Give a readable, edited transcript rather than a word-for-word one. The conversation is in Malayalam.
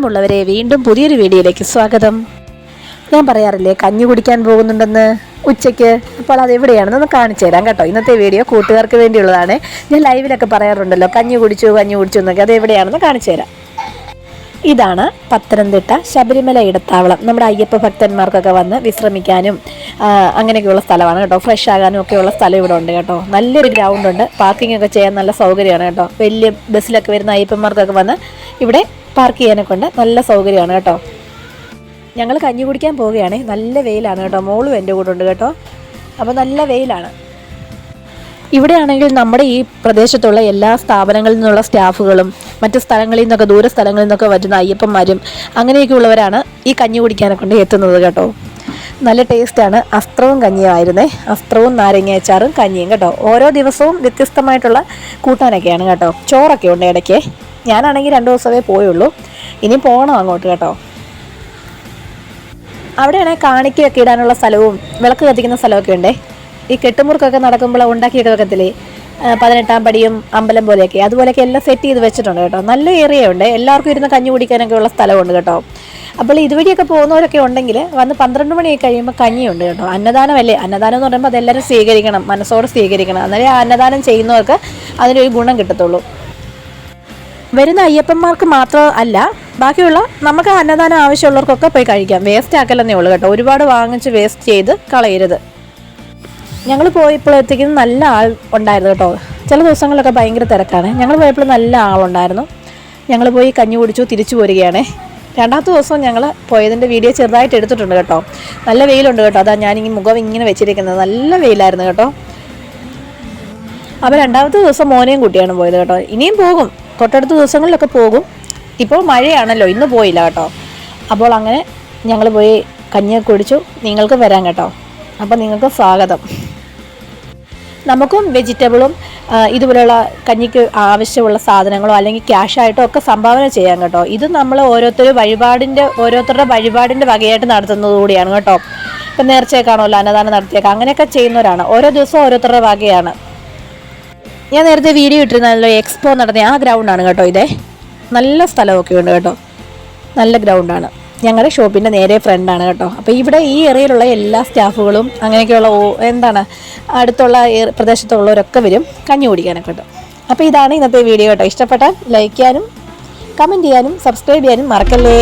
പ്രിയമുള്ളവരെ, വീണ്ടും പുതിയൊരു വീഡിയോയിലേക്ക് സ്വാഗതം. ഞാൻ പറയാറില്ലേ കഞ്ഞി കുടിക്കാൻ പോകുന്നുണ്ടെന്ന് ഉച്ചയ്ക്ക്. അപ്പോൾ അതെവിടെയാണെന്നൊന്ന് കാണിച്ചു തരാം കേട്ടോ. ഇന്നത്തെ വീഡിയോ കൂട്ടുകാർക്ക് വേണ്ടിയുള്ളതാണ്. ഞാൻ ലൈവിലൊക്കെ പറയാറുണ്ടല്ലോ കഞ്ഞി കുടിച്ചു എന്നൊക്കെ. അതെവിടെയാണെന്ന് കാണിച്ചു തരാം. ഇതാണ് പത്തനംതിട്ട ശബരിമല ഇടത്താവളം. നമ്മുടെ അയ്യപ്പ ഭക്തന്മാർക്കൊക്കെ വന്ന് വിശ്രമിക്കാനും അങ്ങനെയൊക്കെയുള്ള സ്ഥലമാണ് കേട്ടോ. ഫ്രഷ് ആകാനും ഒക്കെയുള്ള സ്ഥലം ഇവിടെ ഉണ്ട് കേട്ടോ. നല്ലൊരു ഗ്രൗണ്ട് ഉണ്ട്. പാർക്കിംഗ് ഒക്കെ ചെയ്യാൻ നല്ല സൗകര്യമാണ് കേട്ടോ. വലിയ ബസ്സിലൊക്കെ വരുന്ന അയ്യപ്പന്മാർക്കൊക്കെ വന്ന് ഇവിടെ പാർക്ക് ചെയ്യാനൊക്കെ ഉണ്ട്. നല്ല സൗകര്യമാണ് കേട്ടോ. ഞങ്ങൾ കഞ്ഞി കുടിക്കാൻ പോവുകയാണ്. നല്ല വെയിലാണ് കേട്ടോ. മോളും എൻ്റെ കൂടെ ഉണ്ട് കേട്ടോ. അപ്പോൾ നല്ല വെയിലാണ്. ഇവിടെയാണെങ്കിൽ നമ്മുടെ ഈ പ്രദേശത്തുള്ള എല്ലാ സ്ഥാപനങ്ങളിൽ നിന്നുള്ള സ്റ്റാഫുകളും മറ്റ് സ്ഥലങ്ങളിൽ നിന്നൊക്കെ ദൂര സ്ഥലങ്ങളിൽ നിന്നൊക്കെ വരുന്ന അയ്യപ്പന്മാരും അങ്ങനെയൊക്കെയുള്ളവരാണ് ഈ കഞ്ഞി കുടിക്കാനൊക്കെ കൊണ്ട് എത്തുന്നത് കേട്ടോ. നല്ല ടേസ്റ്റാണ്. അസ്ത്രവും കഞ്ഞിയുമായിരുന്നേ. അസ്ത്രവും നാരങ്ങാച്ചാറും കഞ്ഞിയും കേട്ടോ. ഓരോ ദിവസവും വ്യത്യസ്തമായിട്ടുള്ള കൂട്ടാനൊക്കെയാണ് കേട്ടോ. ചോറൊക്കെ ഉണ്ട് ഇടയ്ക്ക്. ഞാനാണെങ്കിൽ 2 ദിവസമേ പോയുള്ളൂ. ഇനി പോകണം അങ്ങോട്ട് കേട്ടോ. അവിടെയാണെങ്കിൽ കാണിക്കയൊക്കെ ഇടാനുള്ള സ്ഥലവും വിളക്ക് കത്തിക്കുന്ന സ്ഥലമൊക്കെ ഉണ്ടേ. ഈ കെട്ടുമുറുക്കൊക്കെ നടക്കുമ്പോൾ ഉണ്ടാക്കിയൊക്കെ വെക്കത്തില്ലേ, 18-ാം പടിയും അമ്പലം പോലെയൊക്കെ, അതുപോലെയൊക്കെ എല്ലാം സെറ്റ് ചെയ്ത് വെച്ചിട്ടുണ്ട് കേട്ടോ. നല്ല ഏരിയ ഉണ്ട്. എല്ലാവർക്കും ഇരുന്ന് കഞ്ഞി കുടിക്കാനൊക്കെ ഉള്ള സ്ഥലമുണ്ട് കേട്ടോ. അപ്പോൾ ഇതുവഴിയൊക്കെ പോകുന്നവരൊക്കെ ഉണ്ടെങ്കിൽ വന്ന് 12 മണിയൊക്കെ കഴിയുമ്പോൾ കഞ്ഞിയുണ്ട് കേട്ടോ. അന്നദാനമല്ലേ. അന്നദാനം എന്ന് പറയുമ്പോൾ അതെല്ലാവരും സ്വീകരിക്കണം, മനസ്സോടെ സ്വീകരിക്കണം. അന്നേരം ആ അന്നദാനം ചെയ്യുന്നവർക്ക് അതിനൊരു ഗുണം കിട്ടത്തുള്ളൂ. വരുന്ന അയ്യപ്പന്മാർക്ക് മാത്രം അല്ല, ബാക്കിയുള്ള നമുക്ക് അന്നദാനം ആവശ്യമുള്ളവർക്കൊക്കെ പോയി കഴിക്കാം. വേസ്റ്റ് ആക്കലെന്നേ ഉള്ളൂ കേട്ടോ. ഒരുപാട് വാങ്ങിച്ച് വേസ്റ്റ് ചെയ്ത് കളയരുത്. ഞങ്ങൾ പോയപ്പോഴത്തേക്കും നല്ല ആൾ ഉണ്ടായിരുന്നു കേട്ടോ. ചില ദിവസങ്ങളിലൊക്കെ ഭയങ്കര തിരക്കാണ്. ഞങ്ങൾ പോയപ്പോൾ നല്ല ആളുണ്ടായിരുന്നു. ഞങ്ങൾ പോയി കഞ്ഞി കുടിച്ചു തിരിച്ചു പോരുകയാണ്. 2ാമത്തെ ദിവസം ഞങ്ങൾ പോയതിൻ്റെ വീഡിയോ ചെറുതായിട്ട് എടുത്തിട്ടുണ്ട് കേട്ടോ. നല്ല വെയിലുണ്ട് കേട്ടോ. അതാ ഞാനിങ്ങനെ മുഖം ഇങ്ങനെ വെച്ചിരിക്കുന്നത്. നല്ല വെയിലായിരുന്നു കേട്ടോ. അപ്പോൾ 2ാമത്തെ ദിവസം മോനെയും കൂട്ടിയാണ് പോയത് കേട്ടോ. ഇനിയും പോകും, തൊട്ടടുത്ത ദിവസങ്ങളിലൊക്കെ പോകും. ഇപ്പോൾ മഴയാണല്ലോ, ഇന്ന് പോയില്ല കേട്ടോ. അപ്പോൾ അങ്ങനെ ഞങ്ങൾ പോയി കഞ്ഞിയൊക്കെ കുടിച്ചു. നിങ്ങൾക്ക് വരാം കേട്ടോ. അപ്പോൾ നിങ്ങൾക്ക് സ്വാഗതം. നമുക്കും വെജിറ്റബിളും ഇതുപോലെയുള്ള കഞ്ഞിക്ക് ആവശ്യമുള്ള സാധനങ്ങളോ അല്ലെങ്കിൽ ക്യാഷായിട്ടോ ഒക്കെ സംഭാവന ചെയ്യാം കേട്ടോ. ഇത് നമ്മൾ ഓരോരുത്തരുടെ വഴിപാടിൻ്റെ വകയായിട്ട് നടത്തുന്നത് കൂടിയാണ് കേട്ടോ. ഇപ്പം നേർച്ചയൊക്കെയാണല്ലോ അന്നദാനം നടത്തിയേക്കാം. അങ്ങനെയൊക്കെ ചെയ്യുന്നവരാണ്. ഓരോ ദിവസവും ഓരോരുത്തരുടെ വകയാണ്. ഞാൻ നേരത്തെ വീഡിയോ ഇട്ടിരുന്നല്ലോ എക്സ്പോ നടത്തിയ ആ ഗ്രൗണ്ടാണ് കേട്ടോ. ഇതേ നല്ല സ്ഥലമൊക്കെ ഉണ്ട് കേട്ടോ. നല്ല ഗ്രൗണ്ടാണ്. ഞങ്ങളുടെ ഷോപ്പിൻ്റെ നേരെ ഫ്രണ്ടാണ് കേട്ടോ. അപ്പോൾ ഇവിടെ ഈ ഏരിയയിലുള്ള എല്ലാ സ്റ്റാഫുകളും അങ്ങനെയൊക്കെയുള്ള അടുത്തുള്ള പ്രദേശത്തുള്ളവരൊക്കെ വരും കഞ്ഞി കുടിക്കാനൊക്കെ കേട്ടോ. അപ്പോൾ ഇതാണ് ഇന്നത്തെ വീഡിയോ കേട്ടോ. ഇഷ്ടപ്പെട്ടാൽ ലൈക്ക് ചെയ്യാനും കമൻറ്റ് ചെയ്യാനും സബ്സ്ക്രൈബ് ചെയ്യാനും മറക്കല്ലേ.